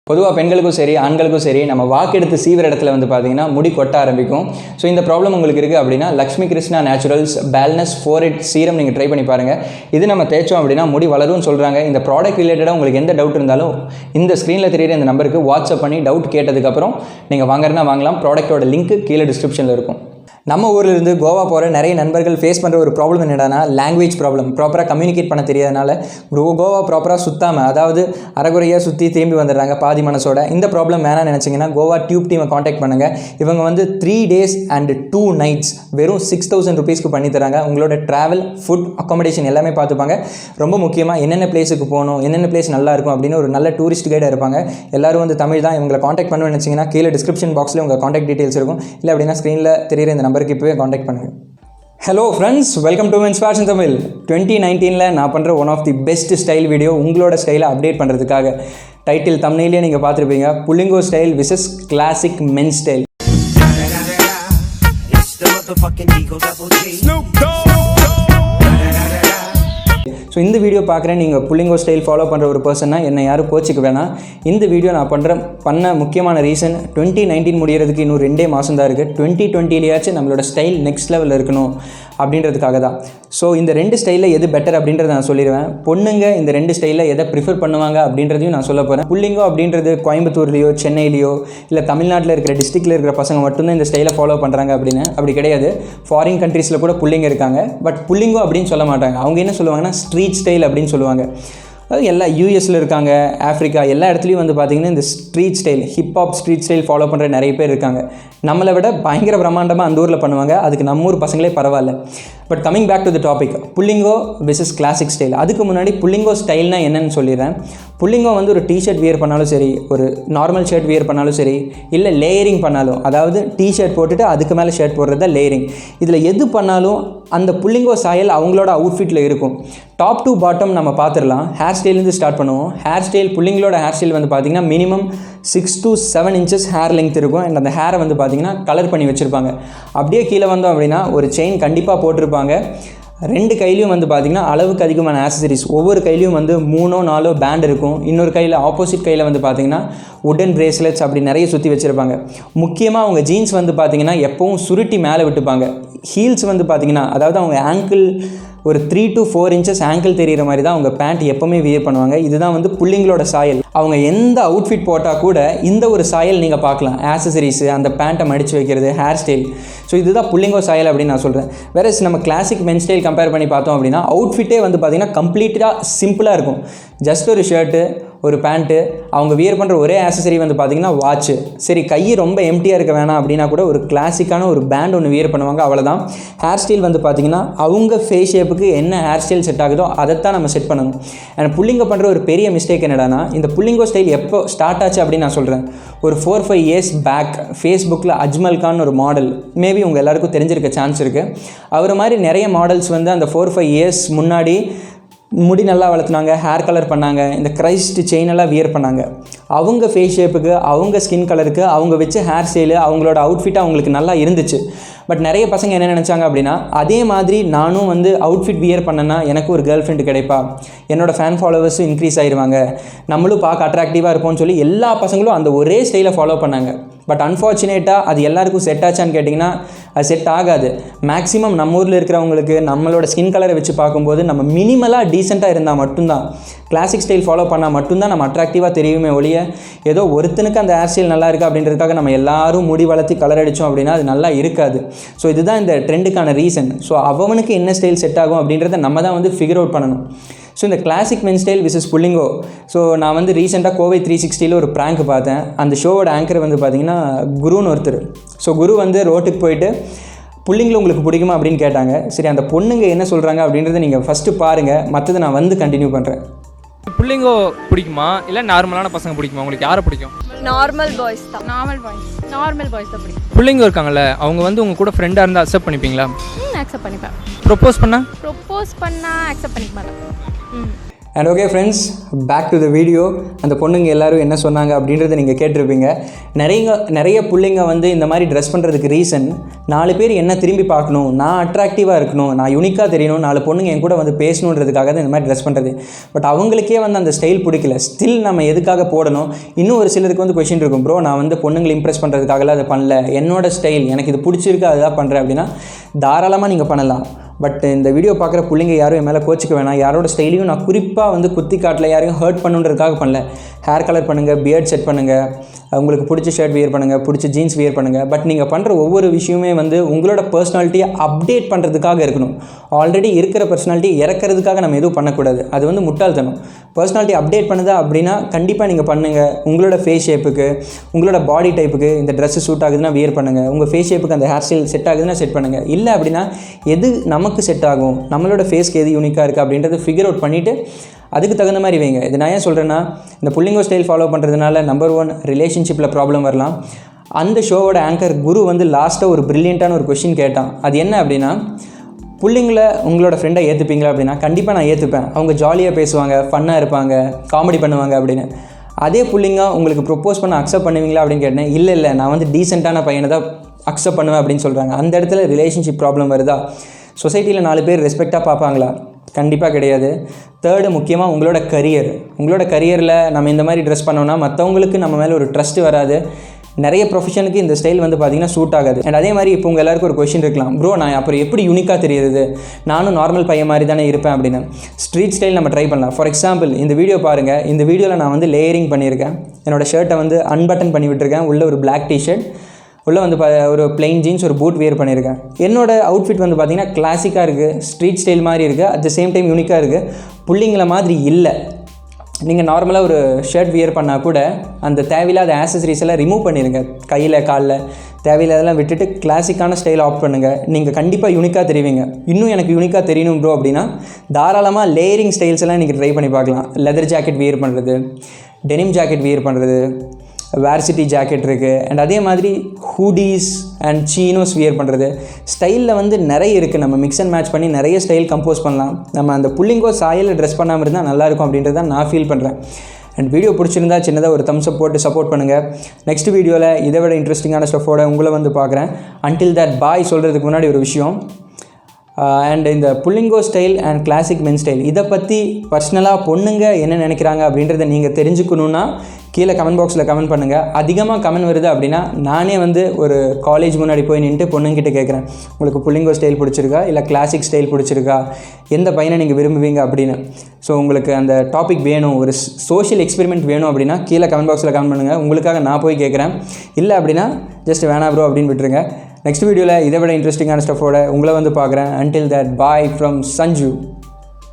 பொதுவாக பெண்களுக்கும் சரி ஆண்களுக்கும் சரி நம்ம வாக்கெடுத்து சீவிர இடத்துல வந்து பார்த்தீங்கன்னா முடி கொட்ட ஆரம்பிக்கும். ஸோ இந்த ப்ராப்ளம் உங்களுக்கு இருக்குது அப்படின்னா Lakshmi Krishna naturals balance 4 serum நீங்கள் ட்ரை பண்ணி பாருங்கள். இது நம்ம தேய்ச்சோம் அப்படின்னா முடி வளரும்னு சொல்கிறாங்க. இந்த ப்ராடக்ட் ரிலேட்டடாக உங்களுக்கு எந்த டவுட் இருந்தாலும் இந்த ஸ்க்ரீனில் தெரியுற இந்த நம்பருக்கு வாட்ஸ்அப் பண்ணி டவுட் கேட்டதுக்கப்புறம் நீங்கள் வாங்குறதுனா வாங்கலாம். ப்ராடக்ட்டோட லிங்க் கீழே டிஸ்கிரிப்ஷனில் இருக்கும். நம்ம ஊர்லேருந்து கோவா போகிற நிறைய நண்பர்கள் ஃபேஸ் பண்ணுற ஒரு ப்ராப்ளம் என்னடானா லாங்குவேஜ் ப்ராப்ளம். ப்ராப்பராக கம்யூனிகேட் பண்ண தெரியாதனால கோவா ப்ராப்பராக சுற்றாமல், அதாவது அரைகுறையாக சுற்றி திரும்பி வந்துடுறாங்க பாதி மனசோட. இந்த ப்ராப்ளம் வேணாம்னு நினச்சிங்கன்னா கோவா டியூப் டீமை காண்டாக்ட் பண்ணுங்கள். இவங்க வந்து 3 days and 2 nights வெறும் 6000 rupeesக்கு பண்ணி தராங்க. உங்களோட ட்ராவல், ஃபுட், அக்காமடேஷன் எல்லாமே பார்த்துப்பாங்க. ரொம்ப முக்கியமாக என்னென்ன பிளேஸுக்கு போகணும், என்னென்ன பிளேஸ் நல்லா இருக்கும் அப்படின்னு ஒரு நல்ல டூரிஸ்ட் கைடாக இருப்பாங்க. எல்லாரும் வந்து தமிழ் தான். இவங்களை காண்டாக்ட் பண்ணணும்னு நினச்சிங்கன்னா கீழே டிஸ்கிரிப்ஷன் பாக்ஸில் உங்கள் காண்டாக்ட் டீட்டெயில்ஸ் இருக்கும். இல்லை அப்படின்னா ஸ்க்ரீனில் தெரியுற இந்த நம்பருக்கு இப்போவே காண்டாக்ட் பண்ணுங்கள். Hello friends, welcome to men's fashion Tamil. 2019 நான் பண்ணுற one of the best style video உங்களோட ஸ்டைலை அப்டேட் பண்ணுறதுக்காக. டைட்டில் தம்ப்நெயிலே நீங்கள் பார்த்துருப்பீங்க, புல்லிங்கோ style versus classic men style. So இந்த வீடியோ பார்க்குறேன் நீங்கள் புல்லிங்கோ ஸ்டைல் ஃபாலோ பண்ணுற ஒரு பர்சன்னா என்னை யாரும் கோச்சிக்க வேணாம். இந்த வீடியோ நான் பண்ண முக்கியமான ரீசன் 2019 முடிகிறதுக்கு இன்னும் 2 மாதம் தான் இருக்குது. 2020 நம்மளோட ஸ்டைல் நெக்ஸ்ட் லெவலில் இருக்கணும் அப்படின்றதுக்காக தான். ஸோ இந்த 2 ஸ்டைலில் எது பெட்டர் அப்படின்றத நான் சொல்லிடுவேன். பொண்ணுங்க இந்த 2 ஸ்டைலில் எதை ப்ரிஃபர் பண்ணுவாங்க அப்படின்றதையும் நான் சொல்ல போகிறேன். புல்லிங்கோ அப்படின்றது கோயம்புத்தூர்லேயோ சென்னையிலையோ இல்லை தமிழ்நாட்டில் இருக்கிற டிஸ்ட்ரிக்டில் இருக்கிற பசங்க மட்டும்தான் இந்த ஸ்டைலை ஃபாலோ பண்ணுறாங்க அப்படின்னு அப்படி கிடையாது. ஃபாரின் கண்ட்ரீஸில் கூட புல்லிங்க இருக்காங்க. பட் புல்லிங்கோ அப்படின்னு சொல்ல மாட்டாங்க. அவங்க என்ன சொல்லுவாங்கன்னா ஸ்ட்ரீட் ஸ்டைல் அப்படின்னு சொல்லுவாங்க. அதாவது எல்லா யூஎஸில் இருக்காங்க, ஆஃப்ரிக்கா எல்லா இடத்துலையும் வந்து பார்த்திங்கன்னா இந்த street style, hip hop street style follow பண்ணுற நிறைய பேர் இருக்காங்க. நம்மளை விட பயங்கர பிரம்மாண்டமாக அந்த ஊரில் பண்ணுவாங்க. அதுக்கு நம்ம ஊர் பசங்களே பரவாயில்ல. But coming back to the topic, புல்லிங்கோ விசஸ் கிளாசிக் ஸ்டைல். அதுக்கு முன்னாடி புல்லிங்கோ ஸ்டைல்னால் என்னன்னு சொல்லிடுறேன். புல்லிங்கோ வந்து ஒரு டிஷர்ட் வியர் பண்ணாலும் சரி, ஒரு நார்மல் ஷர்ட் வியர் பண்ணாலும் சரி, இல்லை லேயரிங் பண்ணாலும், அதாவது டிஷர்ட் போட்டுட்டு அதுக்கு மேலே ஷர்ட் போடுறது தான் லேயரிங். இதில் எது பண்ணாலும் அந்த புல்லிங்கோ சாயல் அவங்களோட அவுட்ஃபிட்டில் இருக்கும். டாப் டு பாட்டம் நம்ம பார்த்துடலாம். ஹேர் ஸ்டைலேருந்து ஸ்டார்ட் பண்ணுவோம். ஹேர் ஸ்டைல், புல்லிங்களோட ஹேர் ஸ்டைல் வந்து பார்த்திங்கன்னா minimum 6 to 7 inches hair length இருக்கும். அண்ட் அந்த ஹேரை வந்து பார்த்திங்கன்னா கலர் பண்ணி வச்சுருப்பாங்க. அப்படியே கீழே வந்தோம் அப்படின்னா ஒரு செயின் கண்டிப்பாக போட்டிருப்பாங்க. 2 கையிலையும் வந்து பார்த்திங்கன்னா அளவுக்கு அதிகமான ஆக்சசரிஸ். ஒவ்வொரு கையிலையும் வந்து 3-4 பேண்ட் இருக்கும். இன்னொரு கையில், ஆப்போசிட் கையில் வந்து பார்த்திங்கன்னா உடன் பிரேஸ்லெட்ஸ் அப்படி நிறைய சுற்றி வச்சுருப்பாங்க. முக்கியமாக அவங்க ஜீன்ஸ் வந்து பார்த்திங்கன்னா எப்போவும் சுருட்டி மேலே விட்டுப்பாங்க. ஹீல்ஸ் வந்து பார்த்திங்கன்னா, அதாவது அவங்க ஆங்கிள் ஒரு 3 to 4 inches ஆங்கிள் தெரிகிற மாதிரி தான் அவங்க பேண்ட் எப்போவுமே வியர் பண்ணுவாங்க. இதுதான் வந்து புல்லிங்களோட சாயல். அவங்க எந்த அவுட்ஃபிட் போட்டால் கூட இந்த ஒரு சாயல் நீங்கள் பார்க்கலாம். ஆக்சசரிஸு, அந்த பேண்ட்டை மடித்து வைக்கிறது, ஹேர் ஸ்டைல். ஸோ இதுதான் புல்லிங்கோ சாயல் அப்படின்னு நான் சொல்கிறேன். வேற நம்ம கிளாசிக் மென் ஸ்டைல் கம்பேர் பண்ணி பார்த்தோம் அப்படின்னா அவுட்ஃபிட்டே வந்து பார்த்திங்கன்னா கம்ப்ளீட்டாக சிம்பிளாக இருக்கும். ஜஸ்ட் ஒரு ஷர்ட்டு, ஒரு பேண்ட்டு, அவங்க வியர் பண்ணுற ஒரே ஆக்சசரி வந்து பார்த்திங்கன்னா வாட்ச்சு. சரி, கை ரொம்ப எம்டியாக இருக்க வேணாம் அப்படின்னா கூட ஒரு கிளாசிக்கான ஒரு பேண்ட் ஒன்று வியர் பண்ணுவாங்க, அவ்வளோதான். ஹேர் ஸ்டைல் வந்து பார்த்திங்கன்னா அவங்க ஃபேஸ் ஷேப்புக்கு என்ன ஹேர் ஸ்டைல் செட் ஆகுதோ அதைத்தான் நம்ம செட் பண்ணணும். அண்ட் புல்லிங்கோ பண்ணுற ஒரு பெரிய மிஸ்டேக் என்னடானா, இந்த புல்லிங்கோ ஸ்டைல் எப்போ ஸ்டார்ட் ஆச்சு அப்படின்னு நான் சொல்கிறேன். ஒரு 4-5 years பேக் ஃபேஸ்புக்கில் அஜ்மல் கான் ஒரு மாடல், மேபி உங்கள் எல்லாருக்கும் தெரிஞ்சிருக்க சான்ஸ் இருக்குது. அவர் மாதிரி நிறைய மாடல்ஸ் வந்து அந்த 4-5 years முன்னாடி முடி நல்லா வளர்த்துனாங்க, ஹேர் கலர் பண்ணாங்க, இந்த கிரைஸ்ட் செயினெல்லாம் வியர் பண்ணாங்க. அவங்க ஃபேஸ் ஷேப்புக்கு, அவங்க ஸ்கின் கலருக்கு அவங்க வச்ச ஹேர் ஸ்டைலு, அவங்களோட அவுட்ஃபிட் அவங்களுக்கு நல்லா இருந்துச்சு. பட் நிறைய பசங்க என்ன நினச்சாங்க அப்படின்னா, அதே மாதிரி நானும் வந்து அவுட்ஃபிட் வியர் பண்ணேன்னா எனக்கு ஒரு கேர்ள் ஃப்ரெண்டு கிடைப்பா, என்னோடய ஃபேன் ஃபாலோவர்ஸும் இன்க்ரீஸ் ஆயிடுவாங்க, நம்மளும் பார்க்க அட்ராக்டிவாக இருப்போம்னு சொல்லி எல்லா பசங்களும் அந்த ஒரே ஸ்டைலை ஃபாலோ பண்ணாங்க. பட் அன்ஃபார்ச்சுனேட்டாக அது எல்லாருக்கும் செட் ஆச்சான்னு கேட்டிங்கன்னா அது செட் ஆகாது. மேக்ஸிமம் நம்ம ஊரில் இருக்கிறவங்களுக்கு நம்மளோட ஸ்கின் கலரை வச்சு பார்க்கும்போது நம்ம மினிமலாக டீசெண்டாக இருந்தால் மட்டும்தான், கிளாசிக் ஸ்டைல் ஃபாலோ பண்ணால் மட்டும்தான் நம்ம அட்ராக்டிவாக தெரியுமே ஒழிய, ஏதோ ஒருத்தனுக்கு அந்த ஹேர் ஸ்டைல் நல்லா இருக்குது அப்படின்றதுக்காக நம்ம எல்லாரும் முடி வளர்த்தி கலர் அடித்தோம் அப்படின்னா அது நல்லா இருக்காது. ஸோ இதுதான் இந்த ட்ரெண்டுக்கான ரீசன். ஸோ அவனுக்கு என்ன ஸ்டைல் செட் ஆகும் அப்படின்றத நம்ம தான் வந்து ஃபிகர் அவுட் பண்ணணும். ஸோ இந்த classic men style versus புல்லிங்கோ. So நான் வந்து ரீசெண்டாக கோவை 360 ஒரு ப்ராங்க் பார்த்தேன். அந்த ஷோவோட ஆங்கர் வந்து பார்த்திங்கன்னா குருன்னு ஒருத்தர். ஸோ குரு வந்து ரோட்டுக்கு போயிட்டு புல்லிங்கில் உங்களுக்கு பிடிக்குமா அப்படின்னு கேட்டாங்க. சரி, அந்த பொண்ணுங்க என்ன சொல்கிறாங்க அப்படின்றத நீங்கள் ஃபஸ்ட்டு பாருங்கள், மற்றதை நான் வந்து கண்டினியூ பண்ணுறேன். புல்லிங்கோ பிடிக்குமா இல்லை நார்மலான பசங்க பிடிக்குமா? உங்களுக்கு யாரை பிடிக்கும்? நார்மல் பாய்ஸ் தான். நார்மல் பாய்ஸ் தான் பிடிக்கும். புல்லிங்கோ இருக்காங்கல்ல, அவங்க வந்து உங்கள் கூட ஃப்ரெண்டாக இருந்தால் அக்செப்ட் பண்ணிப்பீங்களா? அக்செப்ட் பண்ணிப்பேன். ப்ரொப்போஸ் பண்ணால் அக்செப்ட் பண்ணிக்க மாட்டேன். And okay friends, back to the video. அந்த பொண்ணுங்க எல்லோரும் என்ன சொன்னாங்க அப்படின்றத நீங்கள் கேட்டிருப்பீங்க. நிறைய பிள்ளைங்க வந்து இந்த மாதிரி ட்ரெஸ் பண்ணுறதுக்கு ரீசன் 4 பேர் என்ன திரும்பி பார்க்கணும், நான் அட்ராக்டிவாக இருக்கணும், நான் யூனிக்காக தெரியணும், 4 பொண்ணுங்க என் கூட வந்து பேசணுன்றதுக்காக தான் இந்த மாதிரி ட்ரெஸ் பண்ணுறது. பட் அவங்களுக்கே வந்து அந்த ஸ்டைல் பிடிக்கல. ஸ்டில் நம்ம எதுக்காக போடணும்? இன்னும் ஒரு சிலருக்கு வந்து கொஷின் இருக்கும், ப்ரோ நான் வந்து பொண்ணுங்களை இம்ப்ரெஸ் பண்ணுறதுக்காகலாம் அதை பண்ணல, என்னோட ஸ்டைல் எனக்கு இது பிடிச்சிருக்கு அதுதான் பண்ணுறேன் அப்படின்னா தாராளமாக நீங்கள் பண்ணலாம். பட் இந்த வீடியோ பார்க்குற பிள்ளைங்க யாரும் என் மேலே கோச்சிக்க வேணாம். யாரோட ஸ்டைலையும் நான் குறிப்பாக வந்து குத்தி காட்டல, யாரையும் ஹர்ட் பண்ணுன்றதுக்காக பண்ணல. ஹேர் கலர் பண்ணுங்கள், பியர்ட் செட் பண்ணுங்கள், உங்களுக்கு பிடிச்ச ஷர்ட் வியர் பண்ணுங்கள், பிடிச்ச ஜீன்ஸ் வியர் பண்ணுங்கள். பட் நீங்கள் பண்ணுற ஒவ்வொரு விஷயமே வந்து உங்களோட பர்சனாலிட்டியை அப்டேட் பண்ணுறதுக்காக இருக்கணும். ஆல்ரெடி இருக்கிற பர்சனாலிட்டியை இறக்கிறதுக்காக நம்ம எதுவும் பண்ணக்கூடாது. அது வந்து முட்டாள்தனம். பர்சனாலிட்டி அப்டேட் பண்ணுதா அப்படின்னா கண்டிப்பாக நீங்கள் பண்ணுங்கள். உங்களோட ஃபேஸ் ஷேப்புக்கு, உங்களோட பாடி டைப்புக்கு இந்த ட்ரெஸ்ஸு சூட் ஆகுதுன்னா வியர் பண்ணுங்கள். உங்கள் ஃபேஸ் ஷேப்புக்கு அந்த ஹேர் ஸ்டைல் செட் ஆகுதுன்னா செட் பண்ணுங்கள். இல்லை அப்படின்னா எது நமக்கு செட் ஆகும், நம்மளோட ஃபேஸ்க்கு எது யூனிக்காக இருக்குது அப்படின்றத ஃபிகர் அவுட் பண்ணிவிட்டு அதுக்கு தகுந்த மாதிரி வைங்க. இது நான் ஏன் சொல்கிறேன்னா, இந்த புல்லிங்கோ ஸ்டைல் ஃபாலோ பண்ணுறதுனால நம்பர் 1 ரிலேஷன்ஷிப்பில் ப்ராப்ளம் வரலாம். அந்த ஷோவோட ஆங்கர் குரு வந்து லாஸ்ட்டாக ஒரு ப்ரில்லியண்ட்டான ஒரு கொஷின் கேட்டான். அது என்ன அப்படின்னா, புள்ளிங்களை உங்களோட ஃப்ரெண்டை ஏற்றுப்பீங்களா அப்படின்னா கண்டிப்பாக நான் ஏற்றுப்பேன். அவங்க ஜாலியாக பேசுவாங்க, ஃபன்னாக இருப்பாங்க, காமெடி பண்ணுவாங்க அப்படின்னு. அதே புள்ளிங்க உங்களுக்கு ப்ரொப்போஸ் பண்ண அக்செப்ட் பண்ணுவீங்களா அப்படின்னு கேட்டேன். இல்லை நான் வந்து டீசெண்டான பையனை தான் அக்செப்ட் பண்ணுவேன் அப்படின்னு சொல்கிறாங்க. அந்த இடத்துல ரிலேஷன்ஷிப் ப்ராப்ளம் வருதா? சொசைட்டியில் 4 பேர் ரெஸ்பெக்டாக பார்ப்பாங்களா? கண்டிப்பாக கிடையாது. 3 முக்கியமாக உங்களோட கரியரில் நம்ம இந்த மாதிரி ட்ரெஸ் பண்ணோன்னா மற்றவங்களுக்கு நம்ம மேலே ஒரு ட்ரஸ்ட் வராது. நிறைய ப்ரொஃபஷனுக்கு இந்த ஸ்டைல் வந்து பார்த்திங்கன்னா சூட் ஆகாது. அண்ட் அதே மாதிரி இப்போ உங்கள் எல்லாருக்கும் ஒரு கொஷின் இருக்கலாம், ப்ரோ நான் அப்புறம் எப்படி யூனிக்காக தெரியுது, நானும் நார்மல் பையன் மாதிரி தானே இருப்பேன் அப்படின்னு. ஸ்ட்ரீட் ஸ்டைல் நம்ம ட்ரை பண்ணலாம். ஃபார் எக்ஸாம்பிள் இந்த வீடியோ பாருங்கள். இந்த வீடியோவில் நான் வந்து லேயரிங் பண்ணியிருக்கேன். என்னோடய ஷர்ட்டை வந்து அன்பட்டன் பண்ணி விட்டுருக்கேன். உள்ள ஒரு பிளாக் டிஷர்ட், உள்ளே வந்து ஒரு பிளெயின் ஜீன்ஸ், ஒரு பூட் வியர் பண்ணியிருக்கேன். என்னோடய அவுட்ஃபிட் வந்து பார்த்திங்கன்னா கிளாசிக்காக இருக்குது, ஸ்ட்ரீட் ஸ்டைல் மாதிரி இருக்குது, அட் த சேம் டைம் யூனிக்காக இருக்குது. புள்ளிங்களை மாதிரி இல்லை. நீங்கள் நார்மலாக ஒரு ஷர்ட் வியர் பண்ணால் கூட அந்த தேவையில்லாத ஆக்சசரிஸ் எல்லாம் ரிமூவ் பண்ணிடுங்க. கையில் காலில் தேவையில்லாதெல்லாம் விட்டுட்டு கிளாசிக்கான ஸ்டைல் ஆப்ட் பண்ணுங்கள். நீங்கள் கண்டிப்பாக யூனிக்காக தெரிவிங்க. இன்னும் எனக்கு யூனிக்காக தெரியணும் ப்ரோ அப்படின்னா தாராளமாக லேயரிங் ஸ்டைல்ஸ் எல்லாம் நீங்கள் ட்ரை பண்ணி பார்க்கலாம். லெதர் ஜாக்கெட் வியர் பண்ணுறது, டெனிம் ஜாக்கெட் வியர் பண்ணுறது, வேர்சிட்டி ஜாக்கெட் இருக்குது. அண்ட் அதே மாதிரி ஹூடிஸ் அண்ட் சீனோஸ் வியர் பண்ணுறது. ஸ்டைலில் வந்து நிறைய இருக்குது. நம்ம மிக்ஸ் அண்ட் மேட்ச் பண்ணி நிறைய ஸ்டைல் கம்போஸ் பண்ணலாம். நம்ம அந்த புல்லிங்கோ சாயலில் ட்ரெஸ் பண்ணாமல் இருந்தால் நல்லாயிருக்கும் அப்படின்றது தான் நான் ஃபீல் பண்ணுறேன். அண்ட் வீடியோ பிடிச்சிருந்தா சின்னதாக ஒரு தம்ஸ் அப் போட்டு சப்போர்ட் பண்ணுங்கள். நெக்ஸ்ட் வீடியோவில் இதை விட இன்ட்ரெஸ்டிங்கான ஸ்டஃபோட உங்களை வந்து பார்க்குறேன். அன்டில் தட் பாய் சொல்கிறதுக்கு முன்னாடி ஒரு விஷயம். அண்ட் இந்த புல்லிங்கோ style and classic men style இதை பற்றி பர்சனலாக பொண்ணுங்க என்ன நினைக்கிறாங்க அப்படின்றத நீங்கள் தெரிஞ்சுக்கணுன்னா கீழே கமெண்ட் பாக்ஸில் கமெண்ட் பண்ணுங்கள். அதிகமாக கமெண்ட் வருது அப்படின்னா நானே வந்து ஒரு காலேஜ் முன்னாடி போய் நின்று பொண்ணுங்கிட்ட கேட்குறேன், உங்களுக்கு புல்லிங்கோ ஸ்டைல் பிடிச்சிருக்கா இல்லை கிளாசிக் ஸ்டைல் பிடிச்சிருக்கா, எந்த பையனை நீங்கள் விரும்புவீங்க அப்படின்னு. ஸோ உங்களுக்கு அந்த டாபிக் வேணும், ஒரு சோஷியல் எக்ஸ்பெரிமெண்ட் வேணும் அப்படின்னா கீழே கமெண்ட் பாக்ஸில் கமெண்ட் பண்ணுங்கள். உங்களுக்காக நான் போய் கேட்குறேன். இல்லை அப்படின்னா ஜஸ்ட் வேணா ப்ரோ அப்படின்னு விட்டுருங்க. நெக்ஸ்ட் வீடியோவில் இதை விட இன்ட்ரெஸ்டிங்கான ஸ்டஃபோட உங்களை வந்து பார்க்குறேன். Until that bye from Sanju.